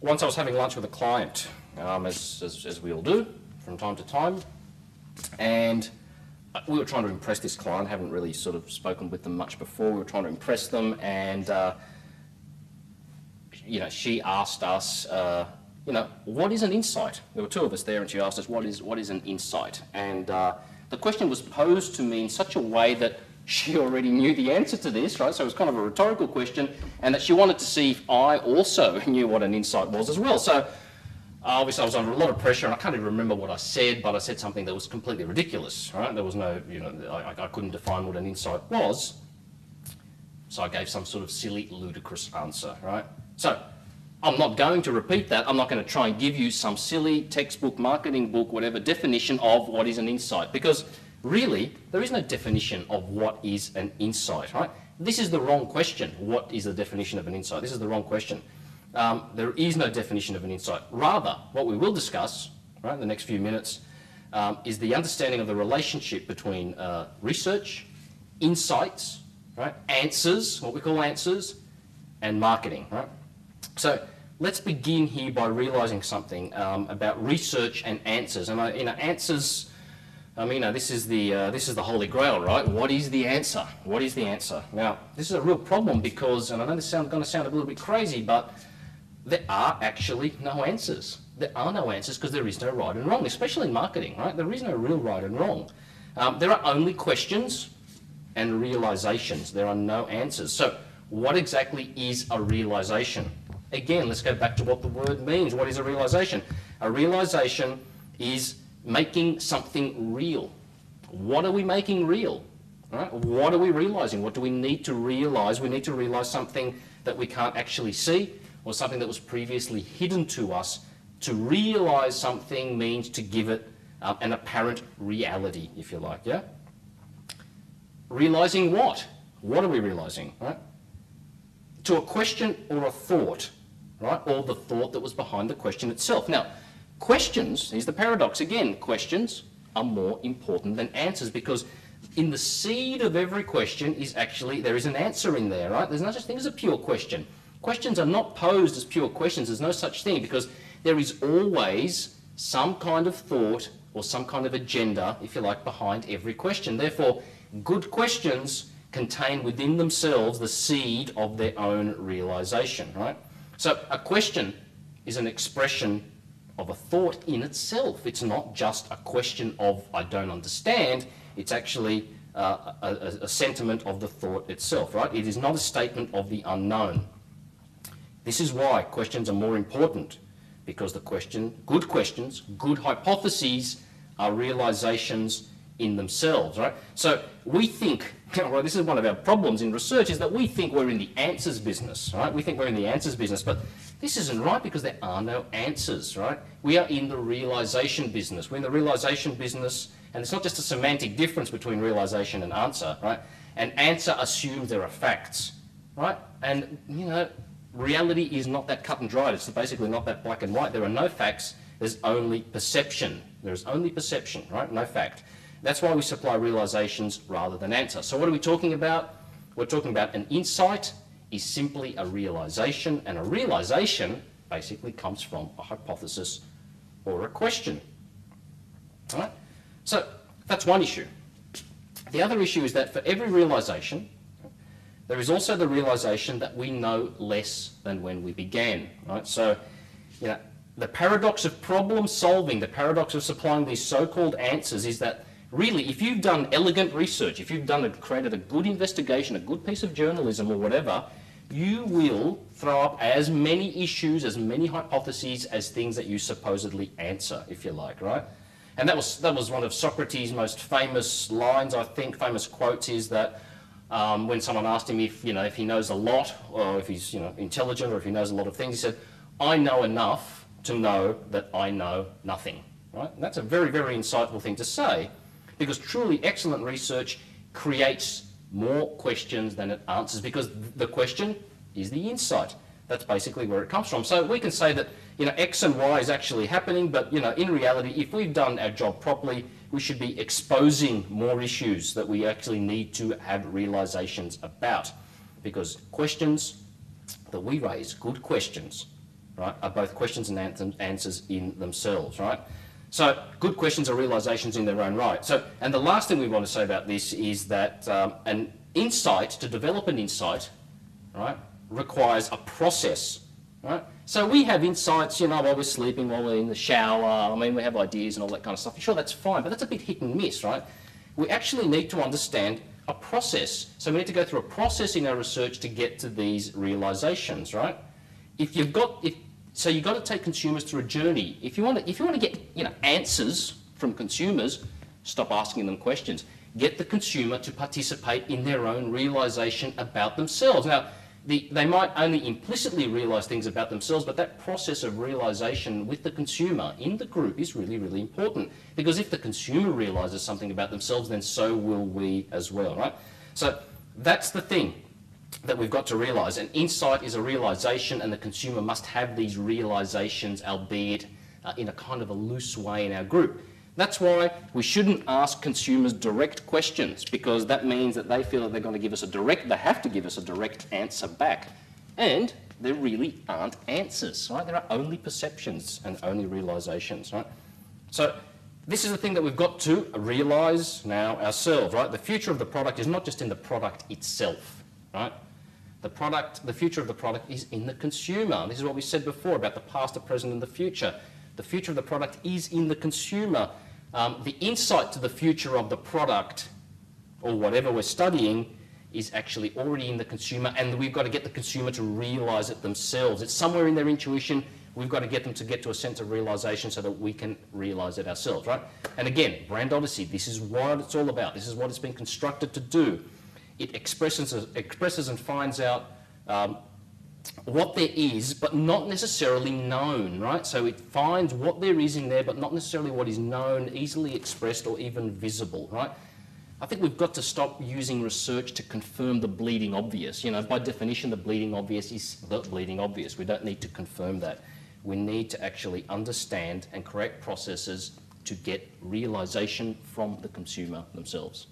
once I was having lunch with a client, as we all do from time to time, and we were trying to impress this client. Haven't really sort of spoken with them much before. We were trying to impress them, and she asked us, what is an insight? There were two of us there, and she asked us, what is an insight? And the question was posed to me in such a way that she already knew the answer to this, right? So it was kind of a rhetorical question, and that she wanted to see if I also knew what an insight was as well. So obviously I was under a lot of pressure, and I can't even remember what I said, but I said something that was completely ridiculous, right? There was no, I couldn't define what an insight was, so I gave some sort of silly, ludicrous answer, right? So I'm not going to repeat that. I'm not going to try and give you some silly textbook, marketing book, whatever definition of what is an insight, because really, there is no definition of what is an insight, right? This is the wrong question. What is the definition of an insight? This is the wrong question. There is no definition of an insight. Rather, what we will discuss, right, in the next few minutes, is the understanding of the relationship between research, insights, right, answers, what we call answers, and marketing, right? So let's begin here by realising something about research and answers. And answers. This is the holy grail, right? What is the answer? What is the answer? Now, this is a real problem because, and I know this is going to sound a little bit crazy, but there are actually no answers. There are no answers because there is no right and wrong, especially in marketing, right? There is no real right and wrong. There are only questions and realisations. There are no answers. So what exactly is a realisation? Again, let's go back to what the word means. What is a realisation? A realisation is making something real. What are we making real? Right? What are we realising? What do we need to realise? We need to realise something that we can't actually see, or something that was previously hidden to us. To realise something means to give it an apparent reality, if you like, yeah? Realising what? What are we realising, right? To a question or a thought, right? Or the thought that was behind the question itself. Now, questions, here's the paradox again, questions are more important than answers, because in the seed of every question is actually, there is an answer in there, right? There's no such thing as a pure question. Questions are not posed as pure questions. There's no such thing, because there is always some kind of thought or some kind of agenda, if you like, behind every question. Therefore, good questions contain within themselves the seed of their own realisation, right? So a question is an expression of a thought in itself. It's not just a question of I don't understand. It's actually a sentiment of the thought itself, right? It is not a statement of the unknown. This is why questions are more important, because good questions, good hypotheses are realisations in themselves, right? So we think, well, this is one of our problems in research, is that we think we're in the answers business, right? We think we're in the answers business, but this isn't right, because there are no answers, right? We are in the realisation business. We're in the realisation business, and it's not just a semantic difference between realisation and answer, right? An answer assumes there are facts, right? And, reality is not that cut and dried. It's basically not that black and white. There are no facts. There's only perception. There's only perception, right? No fact. That's why we supply realisations rather than answer. So what are we talking about? We're talking about an insight is simply a realisation, and a realisation basically comes from a hypothesis or a question. All right? So that's one issue. The other issue is that for every realisation, there is also the realisation that we know less than when we began. Right? So, the paradox of problem solving, the paradox of supplying these so-called answers, is that really, if you've done elegant research, if you've created a good investigation, a good piece of journalism or whatever, you will throw up as many issues, as many hypotheses as things that you supposedly answer, if you like, right? And that was one of Socrates' most famous lines, I think, famous quotes, is that when someone asked him if he knows a lot, or if he's intelligent, or if he knows a lot of things, he said, "I know enough to know that I know nothing." Right? And that's a very, very insightful thing to say, because truly excellent research creates more questions than it answers, because the question is the insight. That's basically where it comes from. So we can say that X and Y is actually happening, but in reality, if we've done our job properly, we should be exposing more issues that we actually need to have realisations about, because questions that we raise, good questions, right, are both questions and answers in themselves, right? So good questions are realizations in their own right. So, and the last thing we want to say about this is that an insight, to develop an insight, right, requires a process, right? So we have insights, you know, while we're sleeping, while we're in the shower. I mean, we have ideas and all that kind of stuff. Sure, that's fine, but that's a bit hit and miss, right? We actually need to understand a process. So we need to go through a process in our research to get to these realizations, right? So you've got to take consumers through a journey. If you want to get, you know, answers from consumers, stop asking them questions. Get the consumer to participate in their own realization about themselves. Now, they might only implicitly realize things about themselves, but that process of realization with the consumer in the group is really, really important. Because if the consumer realizes something about themselves, then so will we as well, right? So that's the thing that we've got to realize. An insight is a realization, and the consumer must have these realizations, albeit in a kind of a loose way in our group. That's why we shouldn't ask consumers direct questions, because that means that they feel that they're going to give us they have to give us a direct answer back. And there really aren't answers, right? There are only perceptions and only realizations, right? So this is the thing that we've got to realize now ourselves, right? The future of the product is not just in the product itself, right? The future of the product is in the consumer. This is what we said before about the past, the present, and the future. The future of the product is in the consumer. The insight to the future of the product, or whatever we're studying, is actually already in the consumer, and we've got to get the consumer to realise it themselves. It's somewhere in their intuition. We've got to get them to get to a sense of realisation so that we can realise it ourselves, right? And again, Brand Odyssey, this is what it's all about. This is what it's been constructed to do. It expresses and finds out what there is, but not necessarily known, right? So it finds what there is in there, but not necessarily what is known, easily expressed, or even visible, right? I think we've got to stop using research to confirm the bleeding obvious. You know, by definition, the bleeding obvious is the bleeding obvious. We don't need to confirm that. We need to actually understand and create processes to get realisation from the consumer themselves.